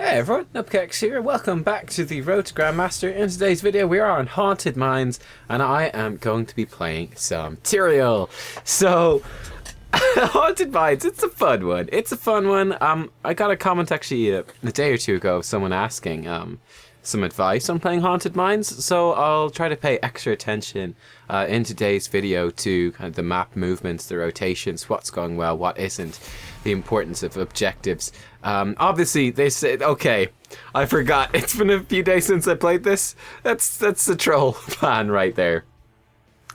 Hey everyone, Nubkeks here. Welcome back to the Road to Grandmaster. In today's video, we are on Haunted Mines, and I am going to be playing some Tyrael. So, Haunted Mines, it's a fun one. It's a fun one. I got a comment actually a day or two ago of someone asking some advice on playing Haunted Mines, so I'll try to pay extra attention in today's video to kind of the map movements, the rotations, what's going well, what isn't, the importance of objectives. Obviously, they said, okay, I forgot. It's been a few days since I played this. That's the troll ban right there.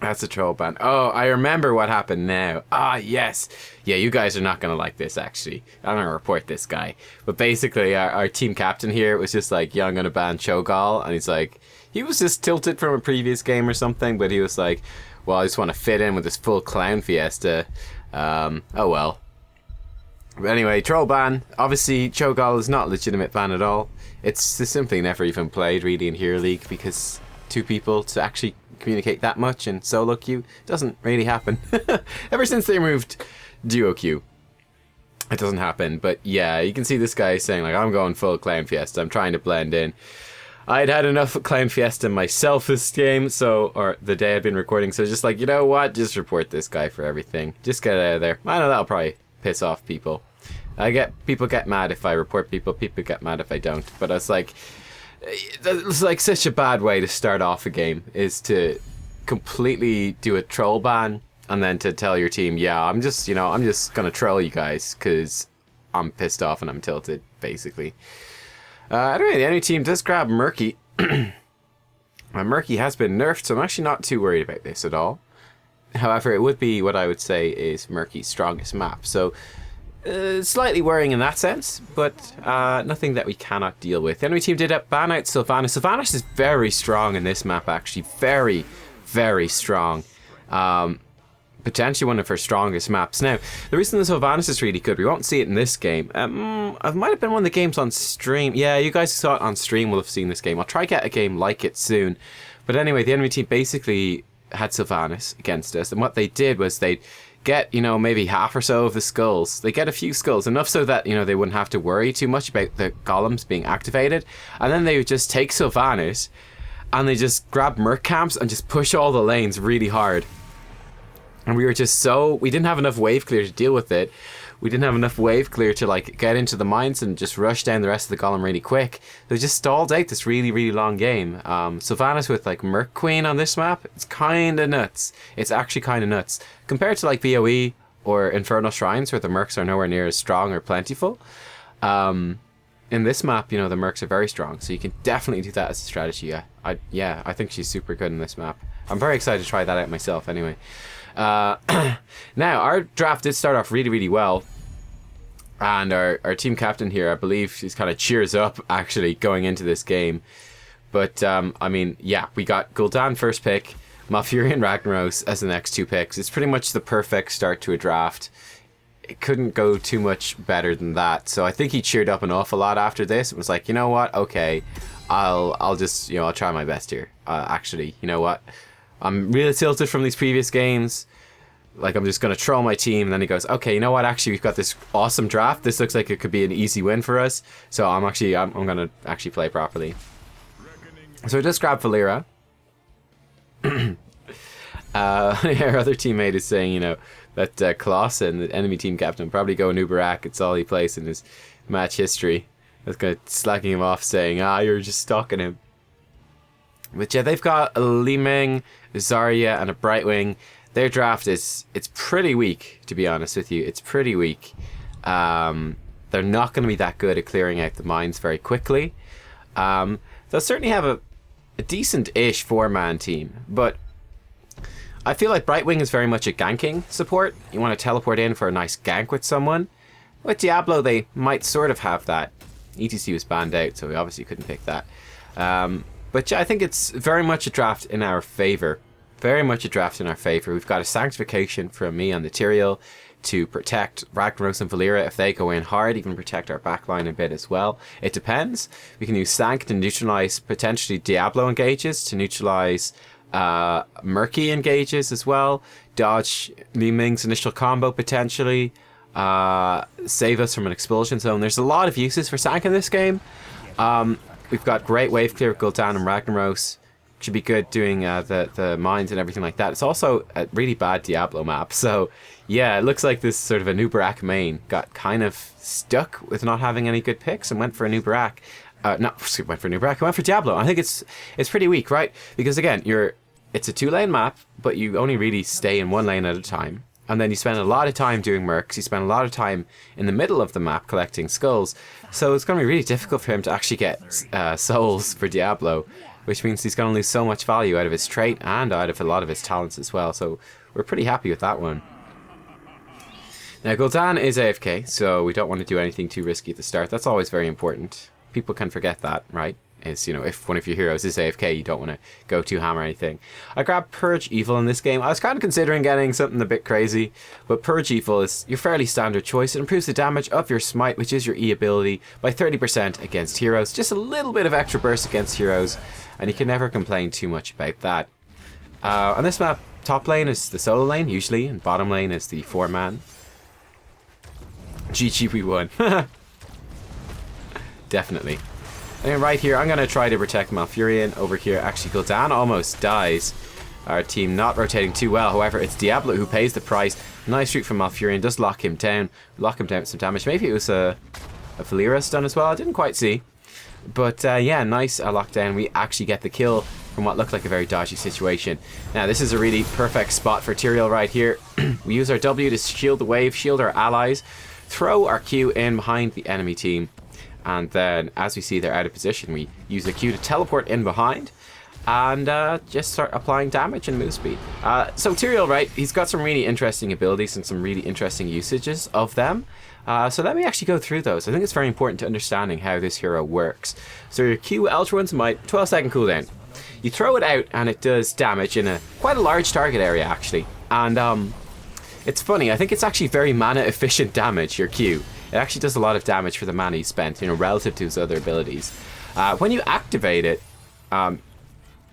That's a troll ban. Oh, I remember what happened now. Ah, yes. Yeah, you guys are not going to like this, actually. I'm going to report this guy. But basically, our team captain here was just like, yeah, I'm going to ban Cho'Gall. And he's like, he was just tilted from a previous game or something. But he was like, well, I just want to fit in with this full clown fiesta. Oh, well. But anyway, troll ban. Obviously, Cho'Gall is not a legitimate ban at all. It's simply never even played, really, in Hero League. Because two people to actually communicate that much in solo queue doesn't really happen. Ever since they removed duo queue, it doesn't happen. But yeah, you can see this guy saying like, I'm going full clown fiesta, I'm trying to blend in. I'd had enough clown fiesta myself this game, or the day I'd been recording, so just like, you know what, just report this guy for everything, just get out of there. I know that'll probably piss off people. People get mad if I report people get mad if I don't, but I was like, it's like such a bad way to start off a game, is to completely do a troll ban and then to tell your team, yeah, I'm just gonna troll you guys because I'm pissed off and I'm tilted, basically. Anyway, the enemy team does grab Murky. Murky has been nerfed, so I'm actually not too worried about this at all. However, it would be what I would say is Murky's strongest map, so slightly worrying in that sense, but nothing that we cannot deal with. The enemy team did ban out Sylvanas. Sylvanas is very strong in this map, actually. Very, very strong. Potentially one of her strongest maps. Now, the reason the Sylvanas is really good, we won't see it in this game. It might have been one of the games on stream. Yeah, you guys who saw it on stream will have seen this game. I'll try to get a game like it soon. But anyway, the enemy team basically had Sylvanas against us, and what they did was they get, maybe half or so of the skulls. They get a few skulls, enough so that, they wouldn't have to worry too much about the golems being activated. And then they would just take Sylvanas and they just grab Merc camps and just push all the lanes really hard. And we didn't have enough wave clear to deal with it. We didn't have enough wave clear to like get into the mines and just rush down the rest of the golem really quick. They just stalled out this really, really long game. Sylvanas with like Merc Queen on this map, it's kind of nuts. It's actually kind of nuts. Compared to like BOE or Infernal Shrines where the Mercs are nowhere near as strong or plentiful. In this map, the Mercs are very strong. So you can definitely do that as a strategy. I think she's super good in this map. I'm very excited to try that out myself anyway. Now, our draft did start off really, really well. And our team captain here, I believe she's kind of cheers up, actually, going into this game. But, I mean, yeah, we got Gul'dan first pick, Malfurion Ragnaros as the next two picks. It's pretty much the perfect start to a draft. It couldn't go too much better than that. So I think he cheered up an awful lot after this. It was like, you know what? Okay, I'll just, I'll try my best here. Actually, you know what? I'm really tilted from these previous games. Like, I'm just going to troll my team. And then he goes, okay, you know what? Actually, we've got this awesome draft. This looks like it could be an ezy win for us. So I'm going to actually play properly. So I just grabbed Valeera. Our other teammate is saying, that Clausen, the enemy team captain, probably go Nubarak. It's all he plays in his match history. That's kind of slacking him off, saying, you're just stalking him. But yeah, they've got a Li Ming, a Zarya, and a Brightwing. Their draft it's pretty weak, to be honest with you. It's pretty weak. They're not going to be that good at clearing out the mines very quickly. They'll certainly have a decent-ish 4-man team, but I feel like Brightwing is very much a ganking support. You want to teleport in for a nice gank with someone. With Diablo, they might sort of have that. ETC was banned out, so we obviously couldn't pick that. But yeah, I think it's very much a draft in our favor. Very much a draft in our favor. We've got a Sanctification from me on the Tyrael to protect Ragnaros and Valeera if they go in hard, even protect our backline a bit as well. It depends. We can use Sanct to neutralize potentially Diablo engages, to neutralize Murky engages as well. Dodge Li Ming's initial combo potentially. save us from an expulsion zone. There's a lot of uses for Sank in this game. We've got great wave clear with Gul'dan and Ragnaros. Should be good doing the mines and everything like that. It's also a really bad Diablo map. So yeah, it looks like this sort of a Nubkeks main got kind of stuck with not having any good picks and went for a Nubkeks. Went for Nubkeks. Went for Diablo. I think it's pretty weak, right? Because again, it's a 2-lane map, but you only really stay in 1 lane at a time. And then you spend a lot of time doing mercs. You spend a lot of time in the middle of the map collecting skulls. So it's going to be really difficult for him to actually get souls for Diablo, which means he's going to lose so much value out of his trait and out of a lot of his talents as well. So we're pretty happy with that one. Now, Gul'dan is AFK, so we don't want to do anything too risky at the start. That's always very important. People can forget that, right? Is, you know, if one of your heroes is AFK, you don't want to go too ham or anything. I grabbed Purge Evil in this game. I was kind of considering getting something a bit crazy, but Purge Evil is your fairly standard choice. It improves the damage of your Smite, which is your E ability, by 30% against heroes. Just a little bit of extra burst against heroes, and you can never complain too much about that. On this map, top lane is the solo lane, usually, and bottom lane is the 4-man. GG, we won. Definitely. And right here, I'm going to try to protect Malfurion over here. Actually, Gul'dan almost dies. Our team not rotating too well. However, it's Diablo who pays the price. Nice route from Malfurion. Does lock him down. Lock him down with some damage. Maybe it was a Valera stun as well. I didn't quite see. But yeah, nice lockdown. We actually get the kill from what looked like a very dodgy situation. Now, this is a really perfect spot for Tyrael right here. We use our W to shield the wave, shield our allies, throw our Q in behind the enemy team. And then, as we see they're out of position, we use the Q to teleport in behind and just start applying damage and move speed. So Tyrael, right, he's got some really interesting abilities and some really interesting usages of them. So let me actually go through those. I think it's very important to understanding how this hero works. So your Q Ultra One Smite, 12-second cooldown. You throw it out and it does damage in quite a large target area, actually. And it's funny, I think it's actually very mana efficient damage, your Q. It actually does a lot of damage for the mana you spent, you know, relative to his other abilities. When you activate it,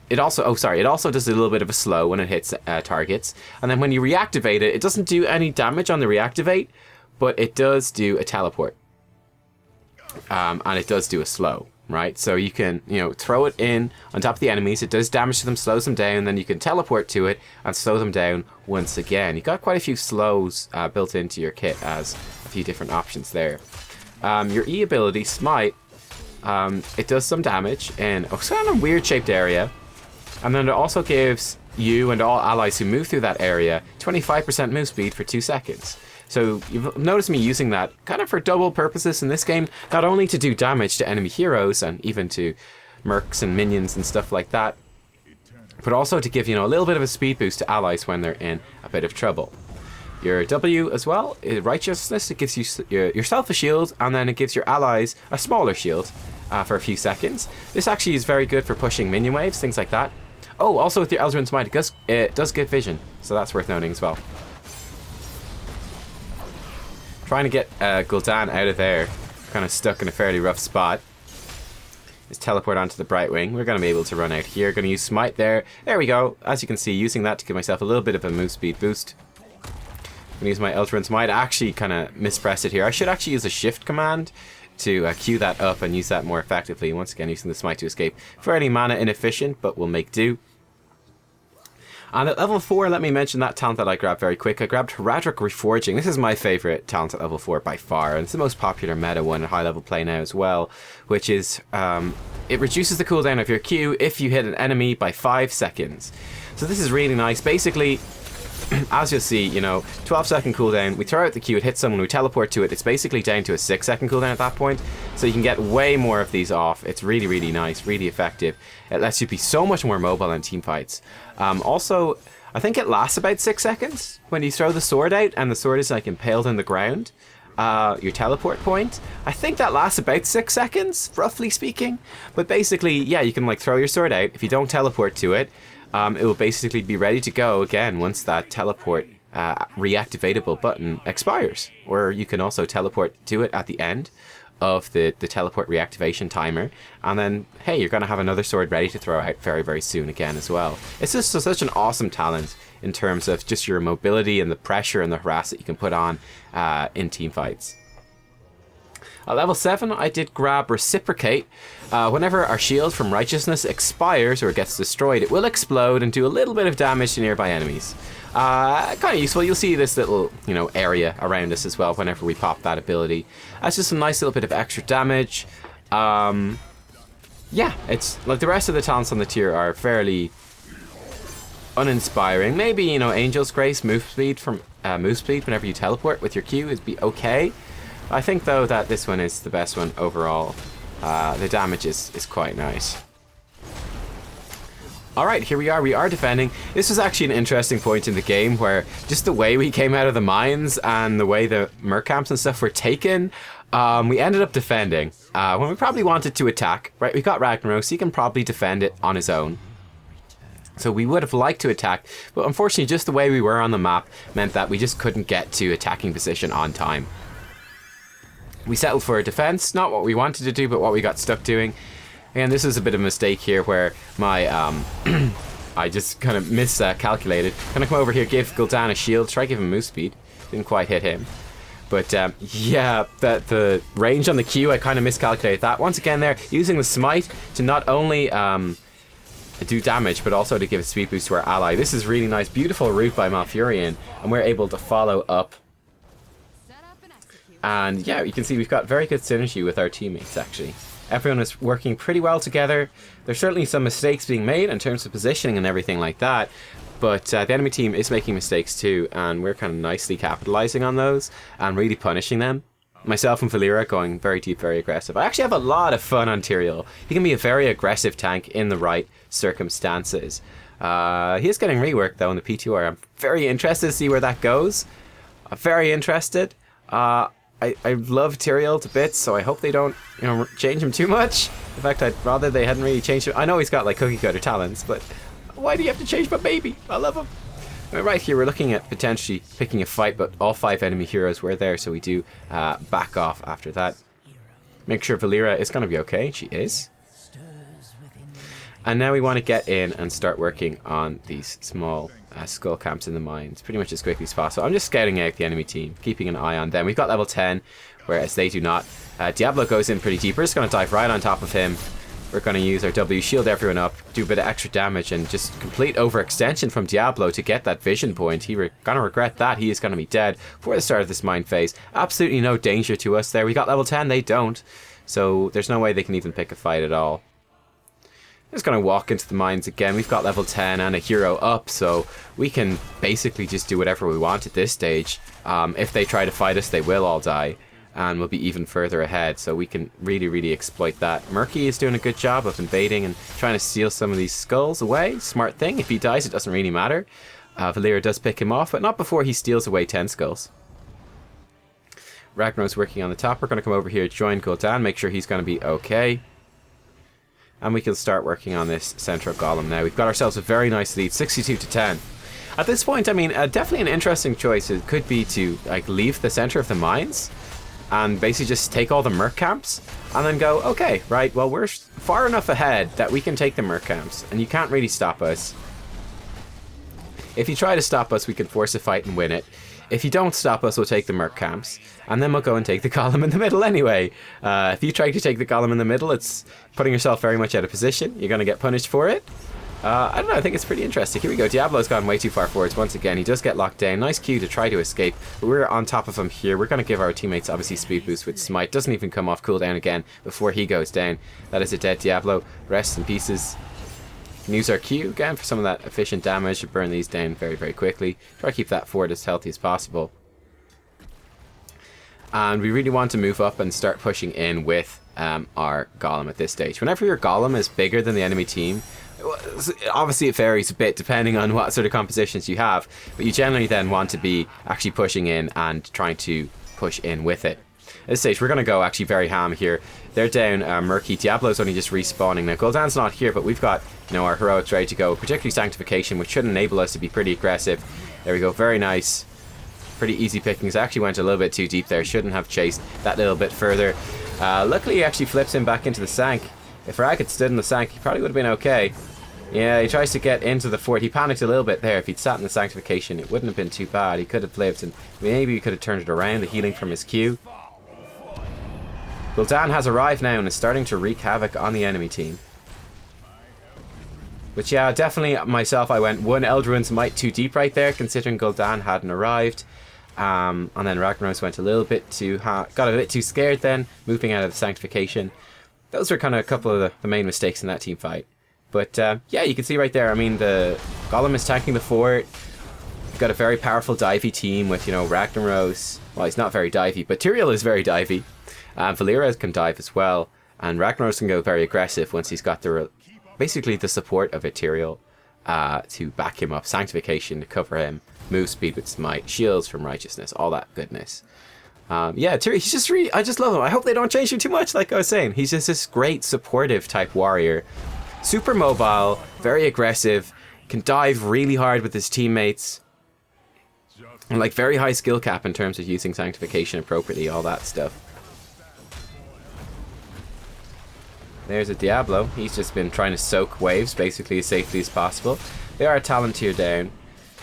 it also does a little bit of a slow when it hits targets. And then when you reactivate it, it doesn't do any damage on the reactivate, but it does do a teleport. And it does do a slow, right? So you can, you know, throw it in on top of the enemies. It does damage to them, slows them down, then you can teleport to it and slow them down once again. You got quite a few slows built into your kit as a few different options there. Your E ability, Smite, it does some damage in a kind of weird shaped area. And then it also gives you and all allies who move through that area 25% move speed for 2 seconds. So you've noticed me using that kind of for double purposes in this game, not only to do damage to enemy heroes and even to mercs and minions and stuff like that, but also to give, you know, a little bit of a speed boost to allies when they're in a bit of trouble. Your W as well, Righteousness, it gives you yourself a shield, and then it gives your allies a smaller shield for a few seconds. This actually is very good for pushing minion waves, things like that. Oh, also with your Eldritch Smite, it does give vision, so that's worth noting as well. Trying to get Gul'dan out of there, kind of stuck in a fairly rough spot. Just teleport onto the Brightwing. We're going to be able to run out here. Going to use Smite there. There we go. As you can see, using that to give myself a little bit of a move speed boost. I'm going to use my Ultra Smite. I actually kind of mispressed it here. I should actually use a shift command to queue that up and use that more effectively. Once again, using the Smite to escape. Fairly mana inefficient, but we'll make do. And at level 4, let me mention that talent that I grabbed very quick. I grabbed Heraldric Reforging. This is my favourite talent at level 4 by far, and it's the most popular meta one in high level play now as well, which is, it reduces the cooldown of your Q if you hit an enemy by 5 seconds. So this is really nice. Basically, as you'll see, you know, 12-second cooldown, we throw out the Q, it hits someone, we teleport to it, it's basically down to a 6-second cooldown at that point, so you can get way more of these off. It's really, really nice, really effective. It lets you be so much more mobile in team fights. Also, I think it lasts about 6 seconds when you throw the sword out, and the sword is like impaled in the ground. Your teleport point, I think that lasts about 6 seconds, roughly speaking. But basically, yeah, you can like throw your sword out. If you don't teleport to it, it will basically be ready to go again once that teleport reactivatable button expires. Or you can also teleport to it at the end of the teleport reactivation timer, and then hey, you're going to have another sword ready to throw out very, very soon again as well. It's just such an awesome talent in terms of just your mobility and the pressure and the harass that you can put on in team fights. At level 7, I did grab Reciprocate. Whenever our shield from Righteousness expires or gets destroyed, it will explode and do a little bit of damage to nearby enemies. Kind of useful. You'll see this little, area around us as well whenever we pop that ability. That's just a nice little bit of extra damage. Yeah, it's like the rest of the talents on the tier are fairly uninspiring. Maybe, Angel's Grace, move speed whenever you teleport with your Q is be okay. I think though that this one is the best one overall. The damage is quite nice. Alright, here we are defending. This was actually an interesting point in the game where just the way we came out of the mines and the way the merc camps and stuff were taken, we ended up defending. When we probably wanted to attack, right? We got Ragnaros, so he can probably defend it on his own. So we would have liked to attack, but unfortunately just the way we were on the map meant that we just couldn't get to attacking position on time. We settled for a defense, not what we wanted to do, but what we got stuck doing. And this is a bit of a mistake here where my, I just kind of miscalculated. Gonna come over here, give Gul'dan a shield, try give him move speed. Didn't quite hit him. But yeah, the range on the Q, I kind of miscalculated that. Once again there, using the smite to not only do damage, but also to give a speed boost to our ally. This is really nice, beautiful route by Malfurion, and we're able to follow up. And yeah, you can see we've got very good synergy with our teammates actually. Everyone is working pretty well together. There's certainly some mistakes being made in terms of positioning and everything like that, but the enemy team is making mistakes too, and we're kind of nicely capitalizing on those and really punishing them. Myself and Valeera going very deep, very aggressive. I actually have a lot of fun on Tyrael. He can be a very aggressive tank in the right circumstances. He is getting reworked though in the P2R. I'm very interested to see where that goes. I'm very interested. I love Tyrael to bits, so I hope they don't, change him too much. In fact, I'd rather they hadn't really changed him. I know he's got like cookie cutter talents, but why do you have to change my baby? I love him. Right here, we're looking at potentially picking a fight, but all 5 enemy heroes were there, so we do back off after that. Make sure Valeera is going to be okay. She is. And now we want to get in and start working on these small skull camps in the mines pretty much as quickly as possible. I'm just scouting out the enemy team, keeping an eye on them. We've got level 10, whereas they do not. Diablo goes in pretty deep. We're just going to dive right on top of him. We're going to use our W, shield everyone up, do a bit of extra damage, and just complete overextension from Diablo to get that vision point. He's going to regret that. He is going to be dead before the start of this mine phase. Absolutely no danger to us there. We got level 10, they don't. So there's no way they can even pick a fight at all. Just going to walk into the mines again. We've got level 10 and a hero up, so we can basically just do whatever we want at this stage. If they try to fight us, they will all die, and we'll be even further ahead, so we can really, really exploit that. Murky is doing a good job of invading and trying to steal some of these skulls away. Smart thing. If he dies, it doesn't really matter. Valeera does pick him off, but not before he steals away 10 skulls. Ragnar's working on the top. We're going to come over here, join Gul'dan, make sure he's going to be okay. And we can start working on this central golem now. We've got ourselves a very nice lead, 62 to 10. At this point, I mean, definitely an interesting choice. It could be to leave the center of the mines and basically just take all the merc camps and then go, okay, right, well, we're far enough ahead that we can take the merc camps and you can't really stop us. If you try to stop us, we can force a fight and win it. If you don't stop us, we'll take the merc camps, and then we'll go and take the column in the middle anyway. If you try to take the column in the middle, it's putting yourself very much out of position. You're going to get punished for it. I don't know, I think it's pretty interesting. Here we go, Diablo's gone way too far forwards once again. He does get locked down. Nice Q to try to escape, but we're on top of him here. We're going to give our teammates, obviously, speed boost with Smite. Doesn't even come off cooldown again before he goes down. That is a dead Diablo. Rest in pieces. Can use our Q again for some of that efficient damage to burn these down very, very quickly. Try to keep that fort as healthy as possible. And we really want to move up and start pushing in with our golem at this stage. Whenever your golem is bigger than the enemy team, obviously it varies a bit depending on what sort of compositions you have, but you generally then want to be actually pushing in and trying to push in with it. At this stage, we're going to go actually very ham here. They're down Murky. Diablo's only just respawning. Now, Gul'dan's not here, but we've got, our heroics ready to go, particularly Sanctification, which should enable us to be pretty aggressive. There we go. Very nice. pretty easy pickings. Actually went a little bit too deep there. Shouldn't have chased that little bit further. Luckily, he actually flips him back into the Sank. If Rag had stood in the Sank, he probably would have been okay. Yeah, he tries to get into the fort. He panicked a little bit there. If he'd sat in the Sanctification, it wouldn't have been too bad. He could have flipped, and maybe he could have turned it around, the healing from his Q. Gul'dan has arrived now and is starting to wreak havoc on the enemy team. But yeah, definitely myself, I went one Eldruin's Might too deep right there, considering Gul'dan hadn't arrived. And then Ragnaros went a little bit too got a bit too scared then, moving out of the Sanctification. Those were kind of a couple of the main mistakes in that team fight. But yeah, you can see right there, I mean, the Golem is tanking the fort. You've got a very powerful divey team with, you know, Ragnaros. Well, he's not very divey, but Tyrael is very divey. Valeera can dive as well. And Ragnaros can go very aggressive once he's got basically the support of a Tyrael to back him up. Sanctification to cover him. Move speed with Smite. Shields from Righteousness. All that goodness. Yeah, Tyrael, he's just really, I just love him. I hope they don't change him too much, like I was saying. He's just this great supportive type warrior. Super mobile, very aggressive, can dive really hard with his teammates, and like very high skill cap in terms of using Sanctification appropriately, all that stuff. There's a Diablo. He's just been trying to soak waves basically as safely as possible. They are a talent tier down.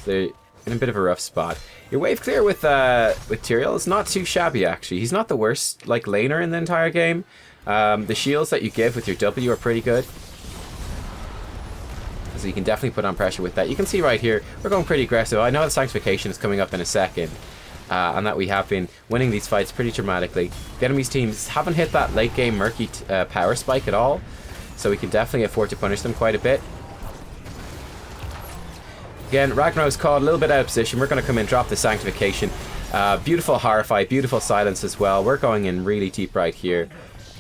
They're in a bit of a rough spot. Your wave clear with Tyrael is not too shabby actually. He's not the worst like laner in the entire game. The shields that you give with your W are pretty good. So you can definitely put on pressure with that. You can see right here, we're going pretty aggressive. I know the Sanctification is coming up in a second. And that we have been winning these fights pretty dramatically. The enemy's teams haven't hit that late game murky power spike at all. So we can definitely afford to punish them quite a bit. Again, Ragnarok's caught a little bit out of position. We're going to come in, drop the Sanctification. Beautiful Horrify, beautiful Silence as well. We're going in really deep right here.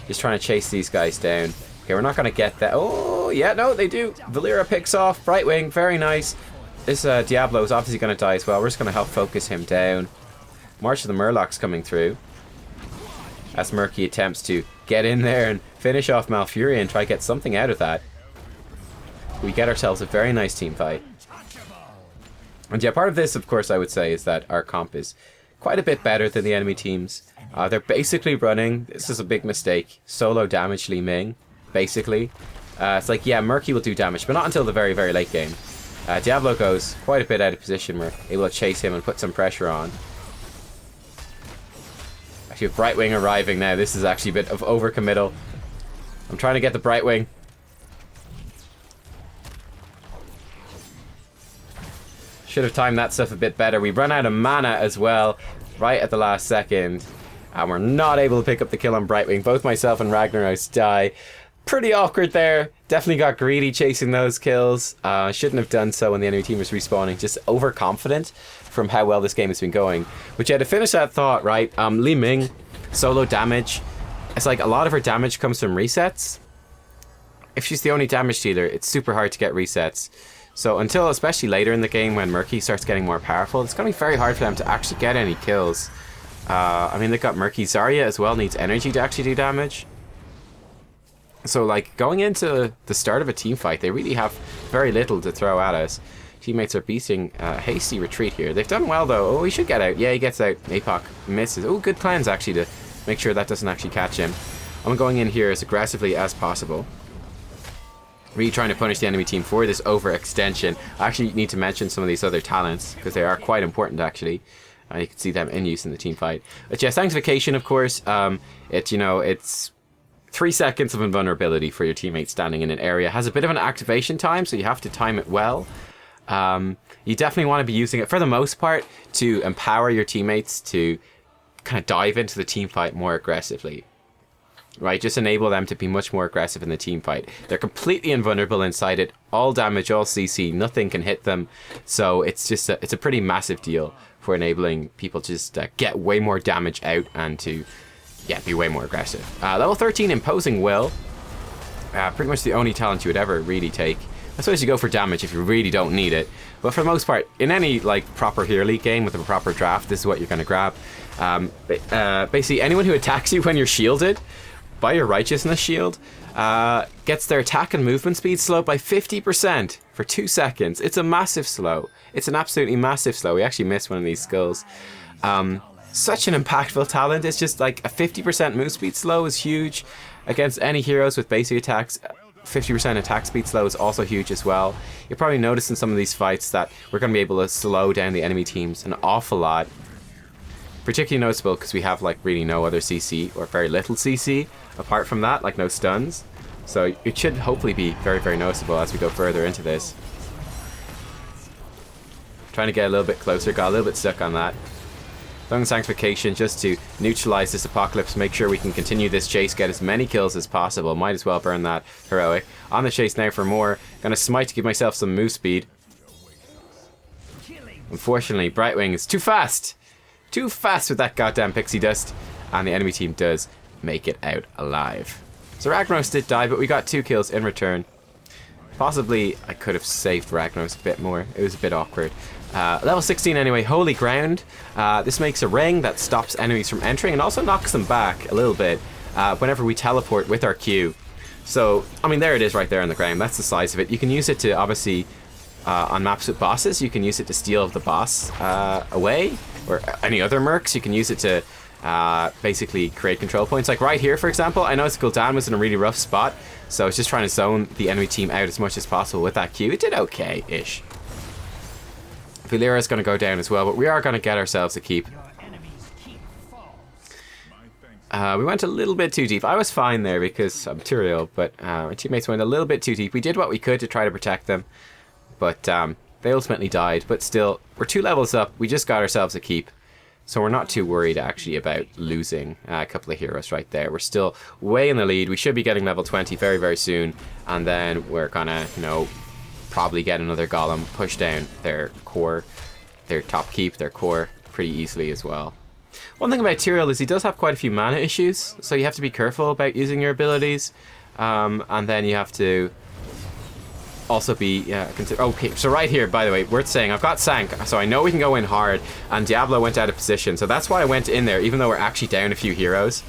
Just trying to chase these guys down. Okay, we're not going to get that. Oh, yeah, no, they do. Valeera picks off. Brightwing, very nice. This Diablo is obviously going to die as well. We're just going to help focus him down. March of the Murlocs coming through. As Murky attempts to get in there and finish off Malfury and try to get something out of that. We get ourselves a very nice team fight. And yeah, part of this, of course, I would say, is that our comp is quite a bit better than the enemy teams. They're basically running, this is a big mistake, solo damage Li Ming, basically. It's like, yeah, Murky will do damage, but not until the very, very late game. Diablo goes quite a bit out of position. We're able to chase him and put some pressure on. Actually, with Brightwing arriving now, this is actually a bit of overcommittal. I'm trying to get the Brightwing. Should have timed that stuff a bit better. We run out of mana as well, right at the last second. And we're not able to pick up the kill on Brightwing. Both myself and Ragnaros die. Pretty awkward there. Definitely got greedy chasing those kills. Shouldn't have done so when the enemy team was respawning. Just overconfident from how well this game has been going. But yeah, to finish that thought, right? Li Ming, solo damage. It's like a lot of her damage comes from resets. If she's the only damage dealer, it's super hard to get resets. So until, especially later in the game when Murky starts getting more powerful, it's going to be very hard for them to actually get any kills. I mean, they've got Murky. Zarya as well needs energy to actually do damage. So, like, going into the start of a team fight, they really have very little to throw at us. Teammates are beating hasty retreat here. They've done well, though. Oh, he should get out. Yeah, he gets out. Apoc misses. Oh, good plans, actually, to make sure that doesn't actually catch him. I'm going in here as aggressively as possible. Really trying to punish the enemy team for this overextension. I actually need to mention some of these other talents, because they are quite important, actually. You can see them in use in the team fight. But yeah, Sanctification, of course. It's 3 seconds of invulnerability for your teammate standing in an area. Has a bit of an activation time, so you have to time it well. You definitely want to be using it, for the most part, to empower your teammates to kind of dive into the team fight more aggressively. Right, just enable them to be much more aggressive in the team fight. They're completely invulnerable inside it. All damage, all CC, nothing can hit them. So it's just it's a pretty massive deal for enabling people to just get way more damage out and to be way more aggressive. Level 13 Imposing Will. Pretty much the only talent you would ever really take. I suppose you go for damage if you really don't need it. But for the most part, in any like proper Hero League game with a proper draft, this is what you're going to grab. Basically, anyone who attacks you when you're shielded by your Righteousness shield gets their attack and movement speed slowed by 50% for 2 seconds. It's a massive slow. It's an absolutely massive slow. We actually missed one of these skills. Such an impactful talent. It's just like a 50% move speed slow is huge against any heroes with basic attacks. 50% attack speed slow is also huge as well. You'll probably notice in some of these fights that we're going to be able to slow down the enemy teams an awful lot. Particularly noticeable because we have like really no other CC or very little CC apart from that, like no stuns. So it should hopefully be very, very noticeable as we go further into this. Trying to get a little bit closer, got a little bit stuck on that. Throwing Sanctification just to neutralize this Apocalypse, make sure we can continue this chase, get as many kills as possible. Might as well burn that Heroic. On the chase now for more. Gonna Smite to give myself some move speed. Unfortunately, Brightwing is too fast! Too fast with that goddamn Pixie Dust. And the enemy team does make it out alive. So Ragnaros did die, but we got 2 kills in return. Possibly I could have saved Ragnaros a bit more. It was a bit awkward. Level 16 anyway, Holy Ground. This makes a ring that stops enemies from entering and also knocks them back a little bit whenever we teleport with our Q. So, I mean, there it is right there on the ground. That's the size of it. You can use it to, obviously, on maps with bosses, you can use it to steal the boss away. Or any other mercs, you can use it to basically create control points. Like right here, for example, I noticed Gul'dan was in a really rough spot. So I was just trying to zone the enemy team out as much as possible with that Q. It did okay-ish. Valeera's going to go down as well, but we are going to get ourselves a keep. We went a little bit too deep. I was fine there because I'm Tyrael, but my teammates went a little bit too deep. We did what we could to try to protect them, but they ultimately died. But still, we're 2 levels up. We just got ourselves a keep, so we're not too worried actually about losing a couple of heroes right there. We're still way in the lead. We should be getting level 20 very, very soon, and then we're gonna, you know, probably get another golem, push down their core, their top keep, their core pretty easily as well. One thing about Tyrael is he does have quite a few mana issues, so you have to be careful about using your abilities, and then you have to also be okay. So right here, by the way, worth saying, I've got Sank, so I know we can go in hard, and Diablo went out of position, so that's why I went in there, even though we're actually down a few heroes.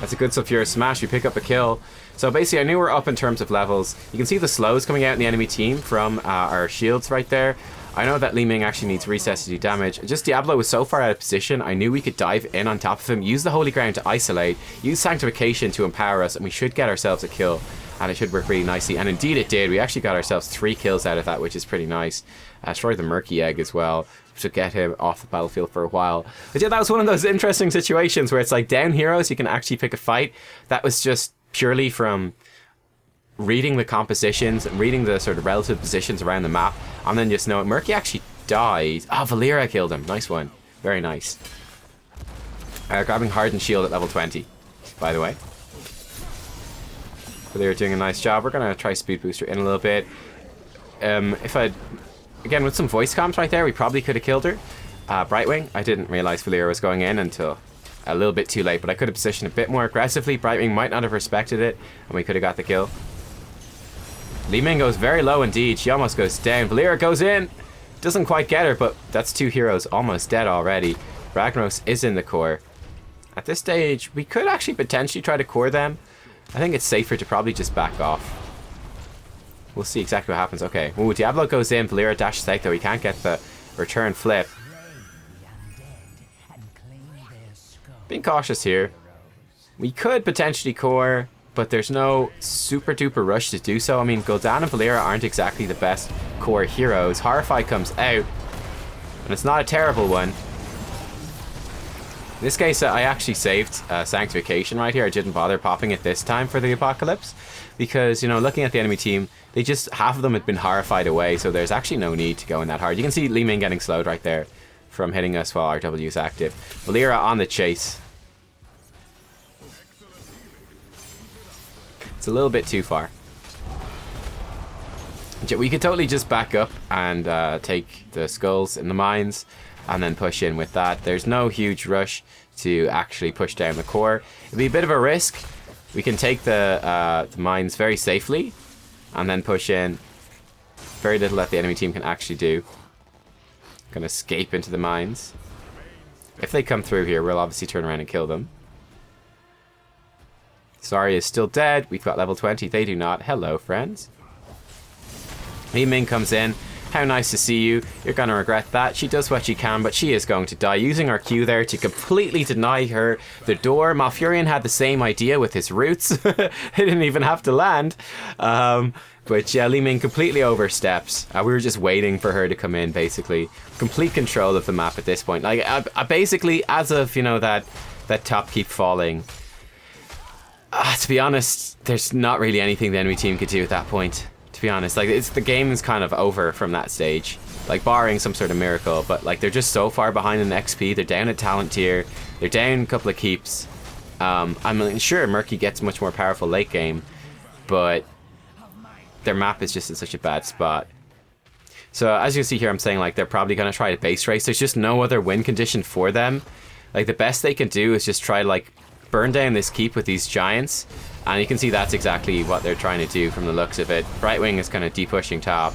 That's a good Sulfurous Smash. We pick up a kill. So basically, I knew we're up in terms of levels. You can see the slows coming out in the enemy team from our shields right there. I know that Li Ming actually needs recess to do damage. Just Diablo was so far out of position, I knew we could dive in on top of him, use the Holy Ground to isolate, use Sanctification to empower us, and we should get ourselves a kill. And it should work really nicely. And indeed it did. We actually got ourselves 3 kills out of that, which is pretty nice. Destroyed the Murky Egg as well, to get him off the battlefield for a while. But yeah, that was one of those interesting situations where it's like down heroes, you can actually pick a fight. That was just purely from reading the compositions and reading the sort of relative positions around the map, and then just know Murky actually died. Oh, Valeera killed him. Nice one. Very nice. Grabbing Hardened Shield at level 20, by the way. Valeera doing a nice job. We're going to try Speed Booster in a little bit. If I'd... Again, with some voice comms right there, we probably could have killed her. Brightwing, I didn't realize Valeera was going in until a little bit too late, but I could have positioned a bit more aggressively. Brightwing might not have respected it, and we could have got the kill. Li Ming goes very low indeed. She almost goes down. Valeera goes in. Doesn't quite get her, but that's 2 heroes almost dead already. Ragnaros is in the core. At this stage, we could actually potentially try to core them. I think it's safer to probably just back off. We'll see exactly what happens. Okay. Ooh, Diablo goes in. Valeera dashes out, though. He can't get the return flip. Being cautious here. We could potentially core, but there's no super duper rush to do so. I mean, Gul'dan and Valeera aren't exactly the best core heroes. Horrify comes out, and it's not a terrible one. In this case, I actually saved Sanctification right here. I didn't bother popping it this time for the Apocalypse, because, you know, looking at the enemy team, they just, half of them had been horrified away, so there's actually no need to go in that hard. You can see Li Ming getting slowed right there from hitting us while RW is active. Valeera on the chase. It's a little bit too far. We could totally just back up and take the skulls in the mines and then push in with that. There's no huge rush to actually push down the core. It'd be a bit of a risk. We can take the mines very safely and then push in. Very little that the enemy team can actually do. Gonna escape into the mines. If they come through here, we'll obviously turn around and kill them. Zarya is still dead. We've got level 20. They do not. Hello, friends. Li Ming comes in. How nice to see you. You're going to regret that. She does what she can, but she is going to die. Using our Q there to completely deny her the door. Malfurion had the same idea with his roots. He didn't even have to land. But yeah, Li Ming completely oversteps. We were just waiting for her to come in, basically. Complete control of the map at this point. Like, I basically, as of, you know, that top keep falling, to be honest, there's not really anything the enemy team could do at that point. To be honest, like, the game is kind of over from that stage. Like, barring some sort of miracle, but like, they're just so far behind in XP. They're down a talent tier. They're down a couple of keeps. I mean, sure, Murky gets much more powerful late game, but their map is just in such a bad spot. So as you can see here, I'm saying like they're probably going to try to base race. There's just no other win condition for them. Like, the best they can do is just try to like burn down this keep with these giants. And you can see that's exactly what they're trying to do from the looks of it. Brightwing is kind of de-pushing top.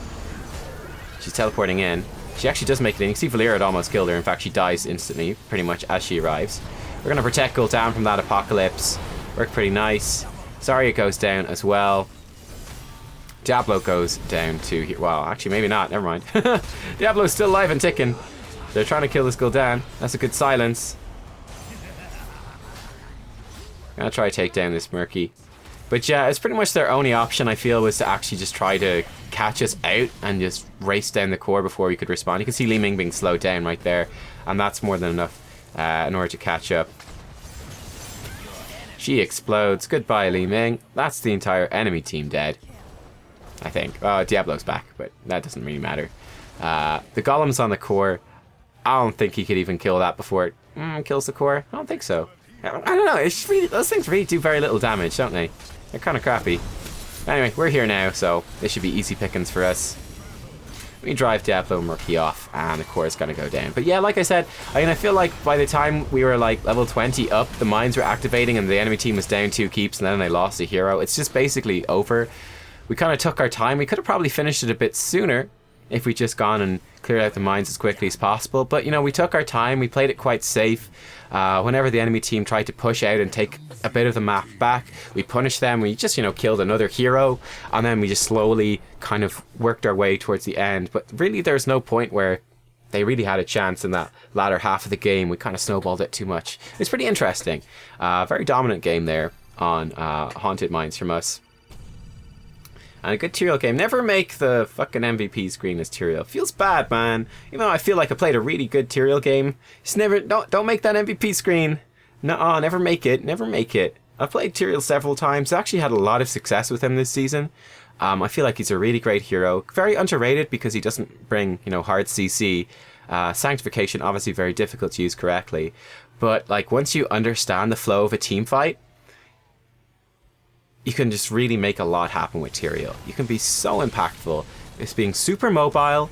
She's teleporting in. She actually does make it in. You can see Valyria had almost killed her. In fact, she dies instantly, pretty much as she arrives. We're going to protect Gul'dan from that apocalypse. Worked pretty nice. Zarya goes down as well. Diablo goes down to here. Well, actually, maybe not. Never mind. Diablo's still alive and ticking. They're trying to kill this Gul'dan. That's a good silence. Gonna try to take down this Murky. But yeah, it's pretty much their only option, I feel, was to actually just try to catch us out and just race down the core before we could respond. You can see Li Ming being slowed down right there, and that's more than enough in order to catch up. She explodes. Goodbye, Li Ming. That's the entire enemy team dead, I think. Diablo's back, but that doesn't really matter. The golem's on the core. I don't think he could even kill that before it kills the core. I don't think so. I don't know. It's really, those things really do very little damage, don't they? They're kind of crappy. Anyway, we're here now, so this should be easy pickings for us. We drive Diablo Murky off, and the core is going to go down. But yeah, like I said, I feel like by the time we were like level 20 up, the mines were activating and the enemy team was down 2 keeps, and then they lost a hero. It's just basically over. We kind of took our time. We could have probably finished it a bit sooner if we just gone and cleared out the mines as quickly as possible. But, you know, we took our time. We played it quite safe. Whenever the enemy team tried to push out and take a bit of the map back, we punished them. We just, you know, killed another hero, and then we just slowly kind of worked our way towards the end. But really, there's no point where they really had a chance in that latter half of the game. We kind of snowballed it too much. It's pretty interesting. Very dominant game there on Haunted Mines from us. And a good Tyrael game. Never make the fucking MVP screen as Tyrael. Feels bad, man. You know, I feel like I played a really good Tyrael game. Just never, don't make that MVP screen. Nuh-uh, never make it. Never make it. I've played Tyrael several times. Actually had a lot of success with him this season. I feel like he's a really great hero. Very underrated because he doesn't bring, you know, hard CC. Sanctification, obviously very difficult to use correctly. But, like, once you understand the flow of a team fight, you can just really make a lot happen with Tyrael. You can be so impactful. It's being super mobile.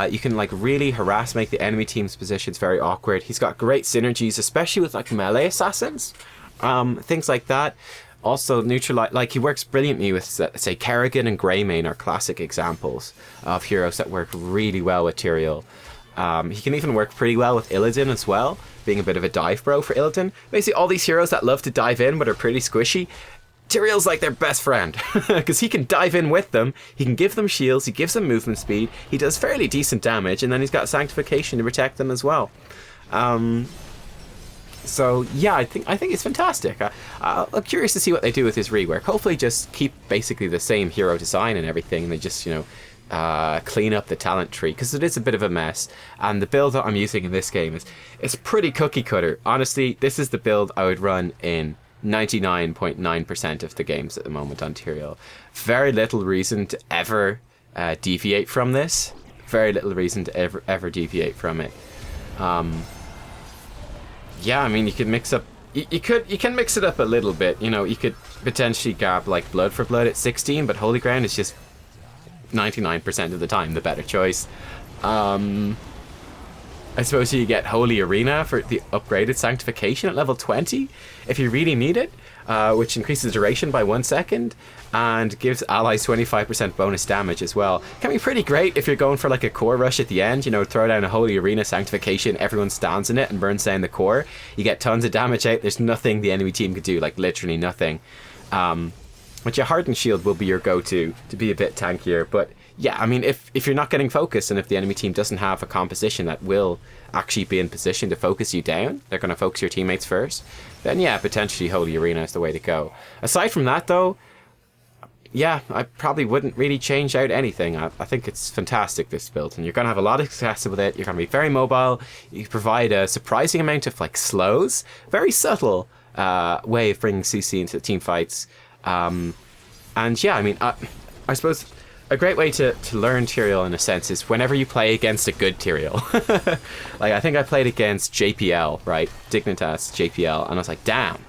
You can like really harass, make the enemy team's positions very awkward. He's got great synergies, especially with like melee assassins, things like that. Also neutralize, like he works brilliantly with, say, Kerrigan and Greymane are classic examples of heroes that work really well with Tyrael. He can even work pretty well with Illidan as well, being a bit of a dive bro for Illidan. Basically all these heroes that love to dive in but are pretty squishy, Tyrael's like their best friend, because he can dive in with them, he can give them shields, he gives them movement speed, he does fairly decent damage, and then he's got Sanctification to protect them as well. So yeah, I think it's fantastic. I'm curious to see what they do with his rework. Hopefully just keep basically the same hero design and everything, and they just, you know, clean up the talent tree, because it is a bit of a mess, and the build that I'm using in this game is pretty cookie cutter. Honestly, this is the build I would run in 99.9% of the games at the moment on Tyrael. Very little reason to ever deviate from this. Very little reason to ever deviate from it. Yeah, I mean, you could mix up. You can mix it up a little bit. You know, you could potentially grab like Blood for Blood at 16, but Holy Ground is just 99% of the time the better choice. I suppose you get Holy Arena for the upgraded Sanctification at level 20 if you really need it, which increases duration by 1 second and gives allies 25% bonus damage as well. Can be pretty great if you're going for like a core rush at the end, you know, throw down a Holy Arena Sanctification, everyone stands in it and burns down the core. You get tons of damage out, there's nothing the enemy team could do, like literally nothing. But your Hardened Shield will be your go-to to be a bit tankier, but yeah, I mean, if you're not getting focused and if the enemy team doesn't have a composition that will actually be in position to focus you down, they're going to focus your teammates first, then yeah, potentially Holy Arena is the way to go. Aside from that, though, yeah, I probably wouldn't really change out anything. I think it's fantastic, this build, and you're going to have a lot of success with it. You're going to be very mobile. You provide a surprising amount of like slows, very subtle way of bringing CC into the team fights. And yeah, I mean, I suppose a great way to learn Tyrael in a sense is whenever you play against a good Tyrael. Like, I think I played against JPL, right? Dignitas JPL, and I was like, damn,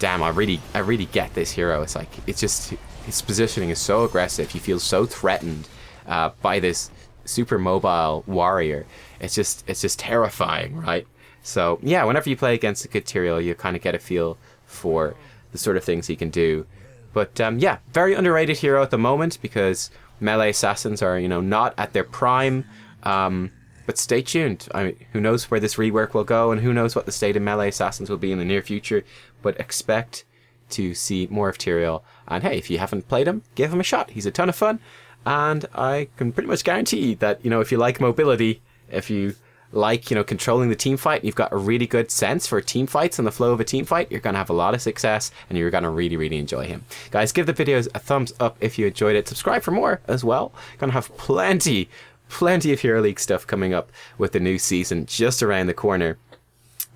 I really get this hero. It's like, it's just, his positioning is so aggressive. You feel so threatened by this super mobile warrior. It's just terrifying, right? So yeah, whenever you play against a good Tyrael, you kind of get a feel for the sort of things he can do. But yeah, very underrated hero at the moment because melee assassins are, you know, not at their prime. But stay tuned. I mean, who knows where this rework will go, and who knows what the state of melee assassins will be in the near future. But expect to see more of Tyrael. And hey, if you haven't played him, give him a shot. He's a ton of fun. And I can pretty much guarantee that, you know, if you like mobility, if you like, you know, controlling the team fight, you've got a really good sense for team fights and the flow of a team fight, you're going to have a lot of success and you're going to really enjoy him. Guys, give the videos a thumbs up if you enjoyed it. Subscribe for more as well. Going to have plenty of Hero League stuff coming up with the new season just around the corner.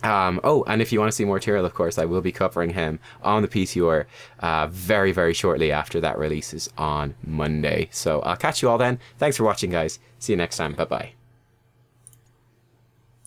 Oh, and if you want to see more Tyrael, of course, I will be covering him on the PTR very shortly after that releases on Monday. So I'll catch you all then. Thanks for watching, guys. See you next time. Bye-bye.